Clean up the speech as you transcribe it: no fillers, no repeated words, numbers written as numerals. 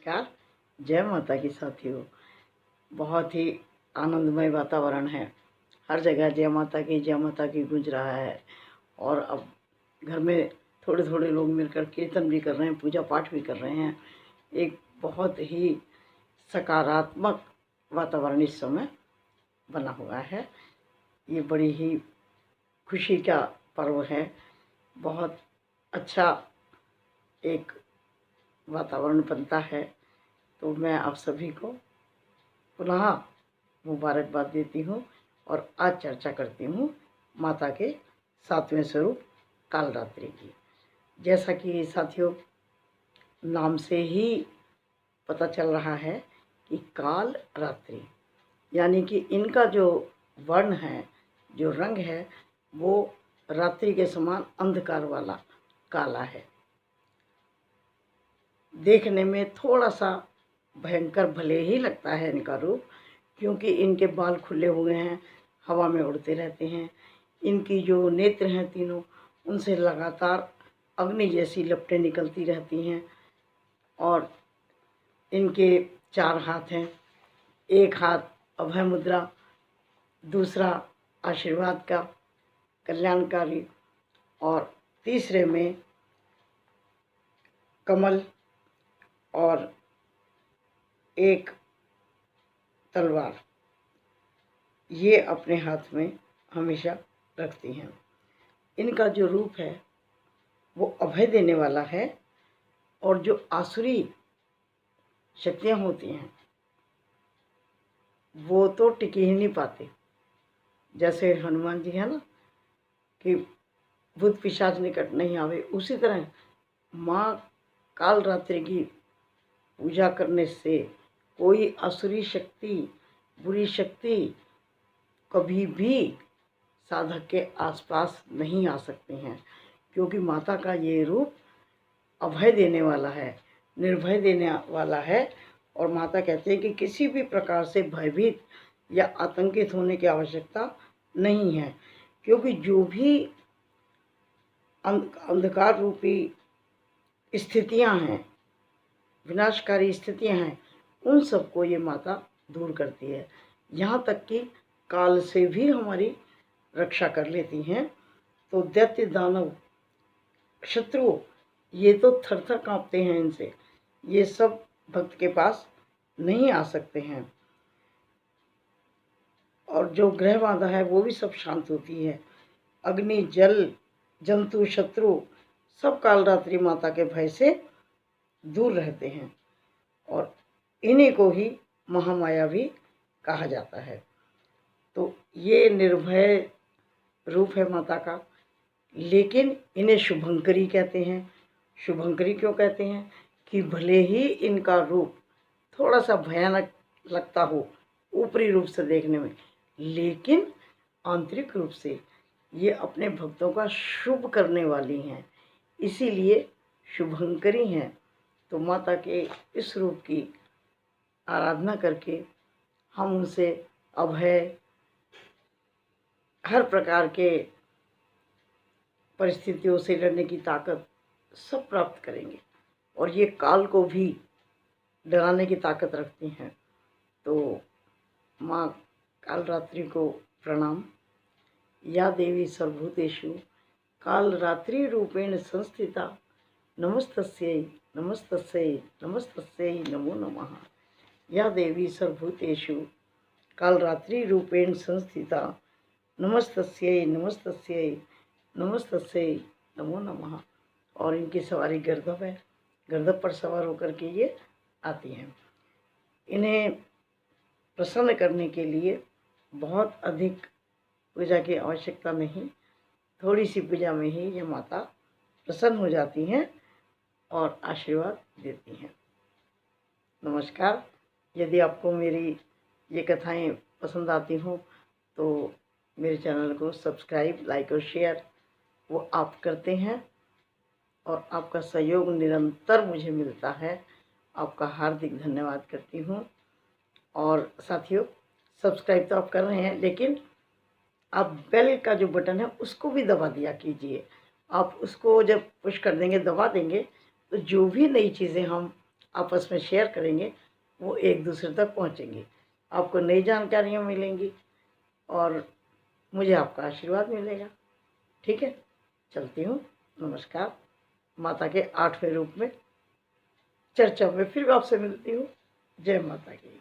नमस्कार। जय माता की साथियों। बहुत ही आनंदमय वातावरण है, हर जगह जय माता की गूंज रहा है। और अब घर में थोड़े थोड़े लोग मिलकर कीर्तन भी कर रहे हैं, पूजा पाठ भी कर रहे हैं। एक बहुत ही सकारात्मक वातावरण इस समय बना हुआ है। ये बड़ी ही खुशी का पर्व है। बहुत अच्छा एक वातावरण बनता है। तो मैं आप सभी को पुनः मुबारकबाद देती हूँ और आज चर्चा करती हूँ माता के 7वें स्वरूप कालरात्रि की। जैसा कि साथियों नाम से ही पता चल रहा है कि काल रात्रि, यानी कि इनका जो वर्ण है, जो रंग है, वो रात्रि के समान अंधकार वाला काला है। देखने में थोड़ा सा भयंकर भले ही लगता है इनका रूप, क्योंकि इनके बाल खुले हुए हैं, हवा में उड़ते रहते हैं। इनकी जो नेत्र हैं तीनों, उनसे लगातार अग्नि जैसी लपटें निकलती रहती हैं। और इनके 4 हाथ हैं। एक हाथ अभय मुद्रा, दूसरा आशीर्वाद का, कल्याणकारी, और तीसरे में कमल और एक तलवार, ये अपने हाथ में हमेशा रखती हैं। इनका जो रूप है वो अभय देने वाला है, और जो आसुरी शक्तियाँ होती हैं वो तो टिक ही नहीं पाते। जैसे हनुमान जी है ना कि भूत पिशाच निकट नहीं आवे, उसी तरह माँ कालरात्रि की पूजा करने से कोई आसुरी शक्ति, बुरी शक्ति कभी भी साधक के आसपास नहीं आ सकते हैं, क्योंकि माता का ये रूप अभय देने वाला है, निर्भय देने वाला है। और माता कहते हैं कि किसी भी प्रकार से भयभीत या आतंकित होने की आवश्यकता नहीं है, क्योंकि जो भी अंधकार रूपी स्थितियां हैं, विनाशकारी स्थितियां हैं, उन सबको ये माता दूर करती है। यहाँ तक कि काल से भी हमारी रक्षा कर लेती हैं। तो दैत्य दानव शत्रु ये तो थर थर काँपते हैं इनसे। ये सब भक्त के पास नहीं आ सकते हैं। और जो ग्रह बाधा है वो भी सब शांत होती है। अग्नि, जल, जंतु, शत्रु सब कालरात्रि माता के भय से दूर रहते हैं। और इन्हीं को ही महामाया भी कहा जाता है। तो ये निर्भय रूप है माता का। लेकिन इन्हें शुभंकरी कहते हैं। शुभंकरी क्यों कहते हैं? कि भले ही इनका रूप थोड़ा सा भयानक लगता हो ऊपरी रूप से देखने में, लेकिन आंतरिक रूप से ये अपने भक्तों का शुभ करने वाली हैं, इसीलिए शुभंकरी हैं। तो माता के इस रूप की आराधना करके हम उनसे अभय, हर प्रकार के परिस्थितियों से लड़ने की ताकत सब प्राप्त करेंगे। और ये काल को भी डराने की ताकत रखती हैं। तो माँ कालरात्रि को प्रणाम। या देवी सर्वभूतेषु कालरात्रि रूपेण संस्थिता नमस्तस्यै नमस्तस्यै नमस्तस्यै नमो नमः। या देवी सर्वभूतेषु कालरात्रि रूपेण संस्थिता नमस्तस्यै नमस्तस्यै नमस्तस्यै नमो नमः। और इनकी सवारी गर्दभ है, गर्दभ पर सवार होकर के ये आती हैं। इन्हें प्रसन्न करने के लिए बहुत अधिक पूजा की आवश्यकता नहीं, थोड़ी सी पूजा में ही ये माता प्रसन्न हो जाती हैं और आशीर्वाद देती हैं। नमस्कार। यदि आपको मेरी ये कथाएं पसंद आती हों तो मेरे चैनल को सब्सक्राइब, लाइक और शेयर वो आप करते हैं, और आपका सहयोग निरंतर मुझे मिलता है। आपका हार्दिक धन्यवाद करती हूँ। और साथियों, सब्सक्राइब तो आप कर रहे हैं, लेकिन आप बेल का जो बटन है उसको भी दबा दिया कीजिए। आप उसको जब पुश कर देंगे, दबा देंगे, तो जो भी नई चीज़ें हम आपस में शेयर करेंगे वो एक दूसरे तक पहुंचेंगी, आपको नई जानकारियाँ मिलेंगी और मुझे आपका आशीर्वाद मिलेगा। ठीक है, चलती हूँ। नमस्कार। माता के 8वें रूप में चर्चा में फिर आपसे मिलती हूँ। जय माता की।